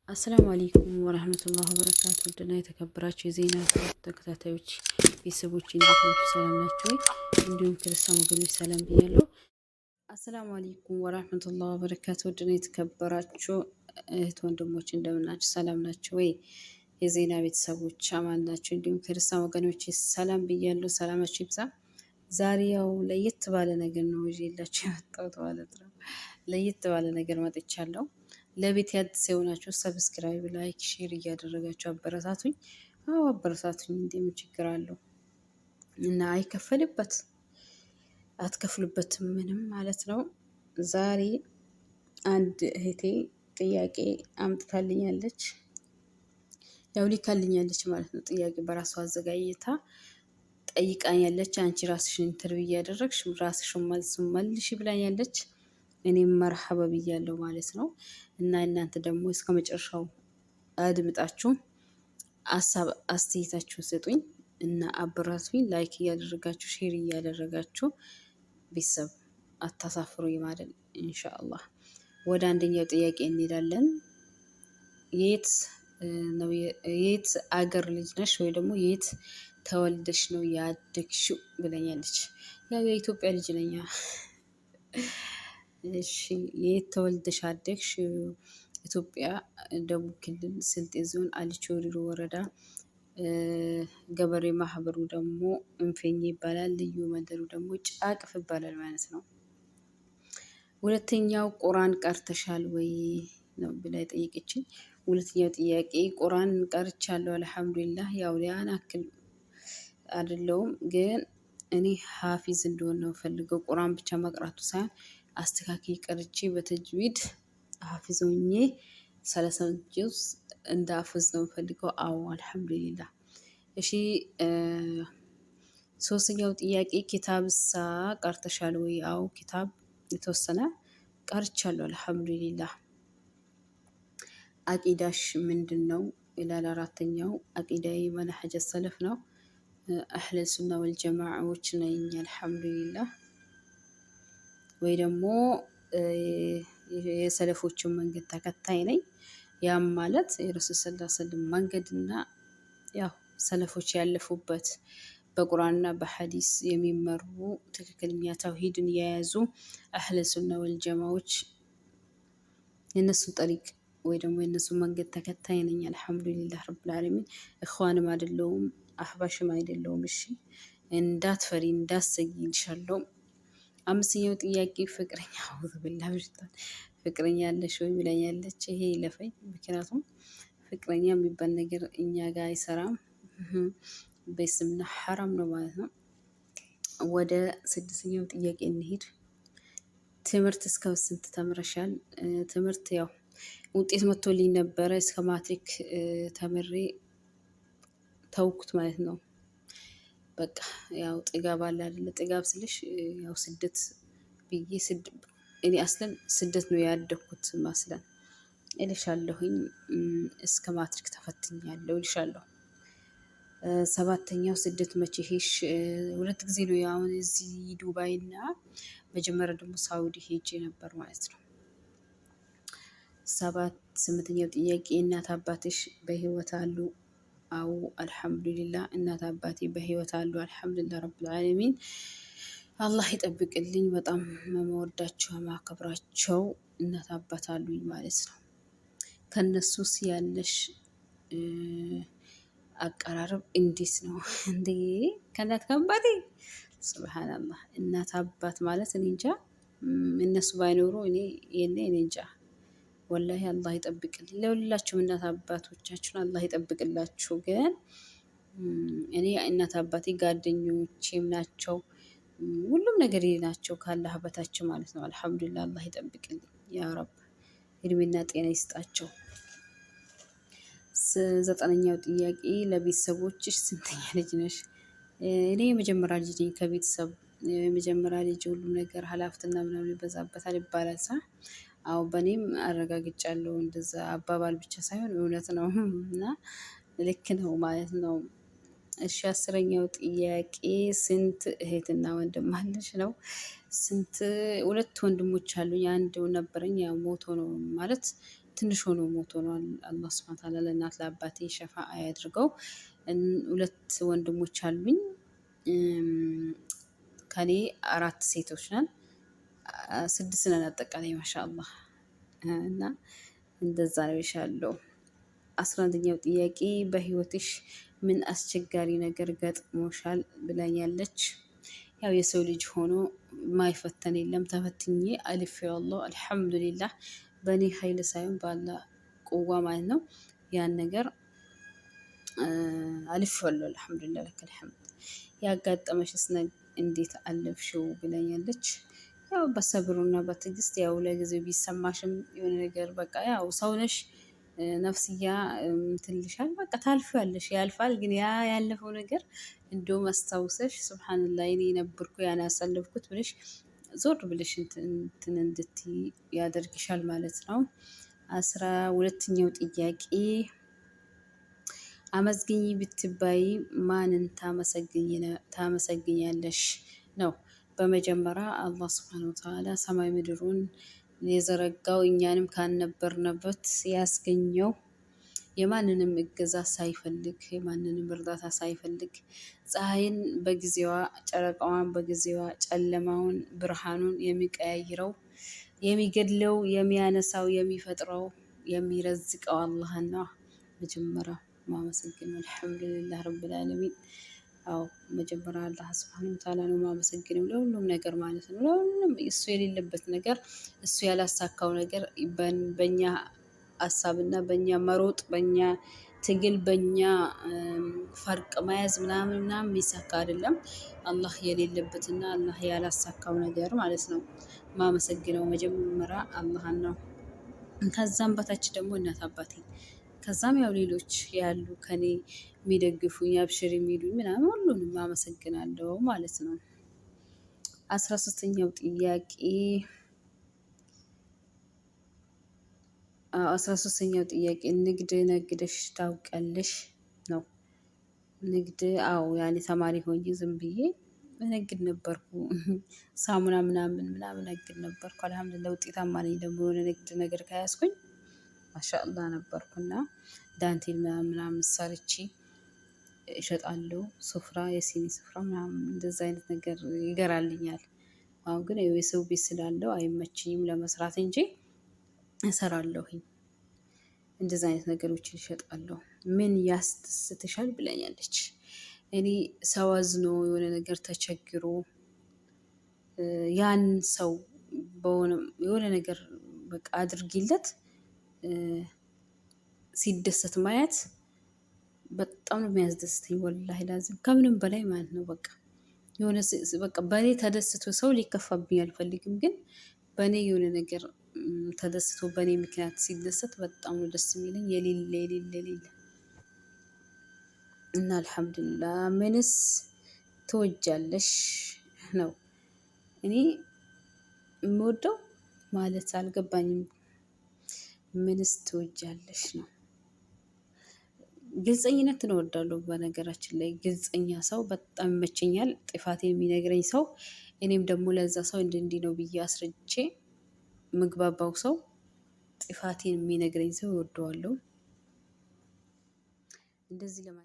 አሰላሙ አለይኩም ወራህመቱላሂ ወበረካቱ። ውድና የተከበራችሁ የዜና ተከታታዮች ቤተሰቦች እንዴት ናችሁ? ሰላም ናችሁ ወይ? እንዲሁም ክርስቲያን ወገኖች ሰላም ብያለሁ። አሰላሙ አለይኩም ወራህመቱላሂ ወበረካቱ። ውድና የተከበራችሁ እህት ወንድሞች እንደምን ናችሁ? ሰላም ናችሁ ወይ? የዜና ቤተሰቦች አማን ናችሁ? እንዲሁም ክርስቲያን ወገኖች ሰላም ብያለሁ። ሰላማችሁ ይብዛ። ዛሬ ያው ለየት ባለ ነገር ነው ይዤላችሁ የመጣሁት ማለት ነው። ለየት ባለ ነገር መጥቻለሁ። ለቤት አዲስ የሆናችሁ ሰብስክራይብ፣ ላይክ፣ ሼር እያደረጋችሁ አበረታቱኝ። አዎ አበረታቱኝ። እንደምን ችግር አለው እና አትከፍሉበትም ምንም ማለት ነው። ዛሬ አንድ እህቴ ጥያቄ አምጥታልኛለች። ያው ልካልኛለች ማለት ነው። ጥያቄ በራሷ አዘጋጅታ ጠይቃኛለች። አንቺ ራስሽን ኢንተርቪው እያደረግሽ ራስሽን መልሽ ብላኛለች። እኔም መርሐባ ብያለሁ ማለት ነው። እና እናንተ ደግሞ እስከ መጨረሻው አድምጣችሁ ሀሳብ አስተያየታችሁን ስጡኝ እና አበራቱኝ። ላይክ እያደረጋችሁ ሼር እያደረጋችሁ ቤተሰብ አታሳፍሩኝ ማለት ኢንሻአላህ። ወደ አንደኛው ጥያቄ እንሄዳለን። የት አገር ልጅ ነሽ ወይ ደግሞ የት ተወልደሽ ነው ያደግሽው ብለኛለች። ያው የኢትዮጵያ ልጅ ነኝ። እሺ የት ተወልደሽ አደግሽ? ኢትዮጵያ ደቡብ ክልል ስልጤ ዞን አሊቾ ወሪሮ ወረዳ ገበሬ ማህበሩ ደግሞ እንፌኝ ይባላል። ልዩ መንደሩ ደግሞ ጫቅፍ ይባላል ማለት ነው። ሁለተኛው ቁርአን ቀርተሻል ወይ ነው ብላ የጠየቀችኝ። ሁለተኛው ጥያቄ ቁርአን ቀርቻለሁ አልሐምዱሊላህ። ያው ያን አክል አይደለውም ግን እኔ ሀፊዝ እንደሆነ ነው ፈልገው ቁርአን ብቻ መቅራቱ ሳይሆን አስተካክዬ ቀርቼ በተጅዊድ ሀፊዝ ሆኜ 30 ጁዝ እንዳፍዝ ነው ፈልገው። አዎ አልሐምዱሊላህ። እሺ ሶስተኛው ጥያቄ ኪታብሳ ቀርተሻል ወይ? አዎ ኪታብ የተወሰነ ቀርቻለሁ አልሐምዱሊላህ። አቂዳሽ ምንድን ነው ይላል አራተኛው። አቂዳዬ መንሀጀ ሰለፍ ነው። አህለ ሱና ወልጀማዓዎች ነኝ አልሐምዱሊላህ። ወይ ደግሞ የሰለፎችን መንገድ ተከታይ ነኝ። ያም ማለት የረሱል ሰለላሁ ዐለይሂ ወሰለም መንገድና ያው ሰለፎች ያለፉበት በቁርአንና በሐዲስ የሚመሩ ትክክለኛ ተውሂድን የያዙ አህለ ሱና ወልጀማዎች የነሱን ጠሪቅ ወይ ደግሞ የነሱን መንገድ ተከታይ ነኝ አልሐምዱሊላህ ረብል ዓለሚን። እኽዋንም አይደለሁም አህባሽም አይደለሁም። እሺ እንዳትፈሪ እንዳትሰጊ ይልሻለሁ። አምስተኛው ጥያቄ ፍቅረኛ አውዝ ብላ ብሽታል ፍቅረኛ አለሽ ወይ ብላኛለች። ይሄ ይለፈኝ፣ ምክንያቱም ፍቅረኛ የሚባል ነገር እኛ ጋር አይሰራም። በስምና ሐራም ነው ማለት ነው። ወደ ስድስተኛው ጥያቄ እንሂድ። ትምህርት እስከ ስንት ተምረሻል? ትምህርት ያው ውጤት መጥቶልኝ ነበረ እስከ ማትሪክ ተምሬ ተውኩት ማለት ነው። በቃ ያው ጥጋብ አለ አይደለ? ጥጋብ ስልሽ ያው ስደት ብዬ እኔ አስለን ስደት ነው ያደግኩት ማስለን እልሻለሁኝ። እስከ ማትሪክ ተፈትኛለሁ እልሻለሁ። ሰባተኛው ስደት መቼ ሄሽ? ሁለት ጊዜ ነው ያው እዚህ ዱባይ እና መጀመሪያ ደግሞ ሳውዲ ሄጄ ነበር ማለት ነው። ስምንተኛው ጥያቄ እናት አባትሽ በህይወት አሉ? አዎ አልሐምዱሊላህ እናት አባቴ በህይወት አሉ አልሐምዱሊላህ ረብል ዓለሚን። አላህ ይጠብቅልኝ። በጣም መወዳቸው ማከብራቸው እናት አባት አሉኝ ማለት ነው። ከነሱስ ያለሽ አቀራረብ እንዴት ነው? እንዴ ከእናት ከአባቴ ሱብሃንአላህ። እናት አባት ማለት እኔ እንጃ እነሱ ባይኖሩ እኔ እንጃ ወላሂ። አላህ ይጠብቅልኝ ለሁላችሁም እናት አባቶቻችሁን አላህ ይጠብቅላችሁ። ግን እኔ እናት አባቴ ጓደኞቼም ናቸው፣ ሁሉም ነገር ናቸው ካላህ በታች ማለት ነው። አልሐምዱሊላህ አላህ ይጠብቅልኝ ያ ረብ፣ እድሜና ጤና ይስጣቸው። ዘጠነኛው ጥያቄ ለቤተሰቦችሽ ስንተኛ ልጅ ነሽ? እኔ የመጀመሪያ ልጅ ነኝ ከቤተሰብ የመጀመሪያ ልጅ። ሁሉም ነገር ሀላፊነትና ምናምን ይበዛበታል ይባላል ሳ አዎ በእኔም አረጋግጫለሁ። እንደዛ አባባል ብቻ ሳይሆን እውነት ነው እና ልክ ነው ማለት ነው። እሺ አስረኛው ጥያቄ ስንት እህትና ወንድም አለሽ ነው? ሁለት ወንድሞች አሉኝ። አንድ ነበረኝ ያው ሞቶ ነው ማለት ትንሽ ሆኖ ሞቶ ነው። አላህ ሱብሃነሁ ወተዓላ ለእናት ለአባቴ ሸፋ ያድርገው። 2 ወንድሞች አሉኝ። ከኔ 4 ሴቶች ነን፣ 6 ነን አጠቃላይ ማሻአላህ። እና እንደዛ ነው ይሻለው። 11ኛው ጥያቄ በህይወትሽ ምን አስቸጋሪ ነገር ገጥሞሻል ብላኛለች። ያው የሰው ልጅ ሆኖ ማይፈተን የለም። ተፈትኜ አልፌዋለሁ አልሐምዱሊላህ። በእኔ ኃይል ሳይሆን በአላህ ቁዋ ማለት ነው። ያን ነገር አልፌዋለሁ አልሐምዱሊላህ ለከል ሐምድ። ያጋጠመሽስ እንዴት አለፍሽው ብላኛለች። ያው በሰብሩና በትዕግስት ያው ለጊዜው ቢሰማሽም የሆነ ነገር በቃ ያው ሰው ነሽ፣ ነፍስያ ትልሻል። በቃ ታልፊያለሽ፣ ያልፋል። ግን ያ ያለፈው ነገር እንደውም አስታውሰሽ ሱብሃንአላህ እኔ ነበርኩ ያን ያሳለፍኩት ብለሽ ዞር ብለሽ እንትን እንድትይ ያደርግሻል ማለት ነው። 12ኛው ጥያቄ አመስግኝ ብትባይ ማንን ታመሰግኛለሽ ነው። በመጀመሪያ አላህ ሱብሃነሁ ወተዓላ ሰማይ ምድሩን የዘረጋው እኛንም ካልነበርንበት ያስገኘው የማንንም እገዛ ሳይፈልግ የማንንም እርዳታ ሳይፈልግ ፀሐይን በጊዜዋ ጨረቃዋን በጊዜዋ ጨለማውን ብርሃኑን የሚቀያይረው የሚገድለው የሚያነሳው የሚፈጥረው የሚረዝቀው አላህና መጀመሪያ ማመሰግነው አልሐምዱሊላህ ረብል ዓለሚን። አዎ መጀመሪያ አላህ ሱብሃነሁ ወተዓላ ነው ማመሰግነው ለሁሉም ነገር ማለት ነው። ለሁሉም እሱ የሌለበት ነገር እሱ ያላሳካው ነገር በእኛ ሀሳብና በእኛ መሮጥ በእኛ ትግል በእኛ ፈርቅ መያዝ ምናምን የሚሳካ አይደለም። አላህ የሌለበትና አላህ ያላሳካው ነገር ማለት ነው። ማመሰግነው መጀመሪያ አላህን ነው። ከዛም በታች ደግሞ እናት አባቴ፣ ከዛም ያው ሌሎች ያሉ ከኔ የሚደግፉኝ አብሽር የሚሉኝ ምናምን ሁሉንም አመሰግናለሁ ማለት ነው። 13ኛው ጥያቄ 13ኛው ጥያቄ ንግድ ነግደሽ ታውቂያለሽ ነው። ንግድ አዎ ያኔ ተማሪ ሆኜ ዝም ብዬ ነግድ ነበርኩ። ሳሙና ምናምን ነግድ ነበርኩ። አልሐምዱሊላህ ውጤታማ ነኝ። ደግሞ የሆነ ንግድ ነገር ከያዝኩኝ ማሻአላህ ነበርኩና ዳንቴል ምናምን ሰርቼ እሸጣለሁ። ሱፍራ የሲኒ ሱፍራ ምናምን እንደዛ አይነት ነገር ይገራልኛል። አሁን ግን የሰው ቤት ስላለው አይመችኝም ለመስራት እንጂ እሰራለሁኝ። እንደዛ አይነት ነገሮችን እሸጣለሁ። ምን ያስደስትሻል ብላኛለች። እኔ ሰው አዝኖ የሆነ ነገር ተቸግሮ ያን ሰው የሆነ ነገር በቃ አድርጊለት ሲደሰት ማየት በጣም ነው የሚያስደስተኝ። ወላሂ ላዚም ከምንም በላይ ማለት ነው። በቃ የሆነ በቃ በእኔ ተደስቶ ሰው ሊከፋብኝ አልፈልግም። ግን በእኔ የሆነ ነገር ተደስቶ በእኔ ምክንያት ሲደሰት በጣም ነው ደስ የሚለኝ። የሌለ እና አልሐምዱሊላህ። ምንስ ትወጃለሽ ነው። እኔ የምወደው ማለት አልገባኝም። ምንስ ትወጃለሽ ነው። ግልፀኝነትን እወዳለሁ። በነገራችን ላይ ግልፀኛ ሰው በጣም ይመቸኛል። ጥፋቴን የሚነግረኝ ሰው፣ እኔም ደግሞ ለዛ ሰው እንዲህ ነው ብዬ አስረድቼ ምግባባው ሰው፣ ጥፋቴን የሚነግረኝ ሰው እወደዋለሁ። እንደዚህ ለማለት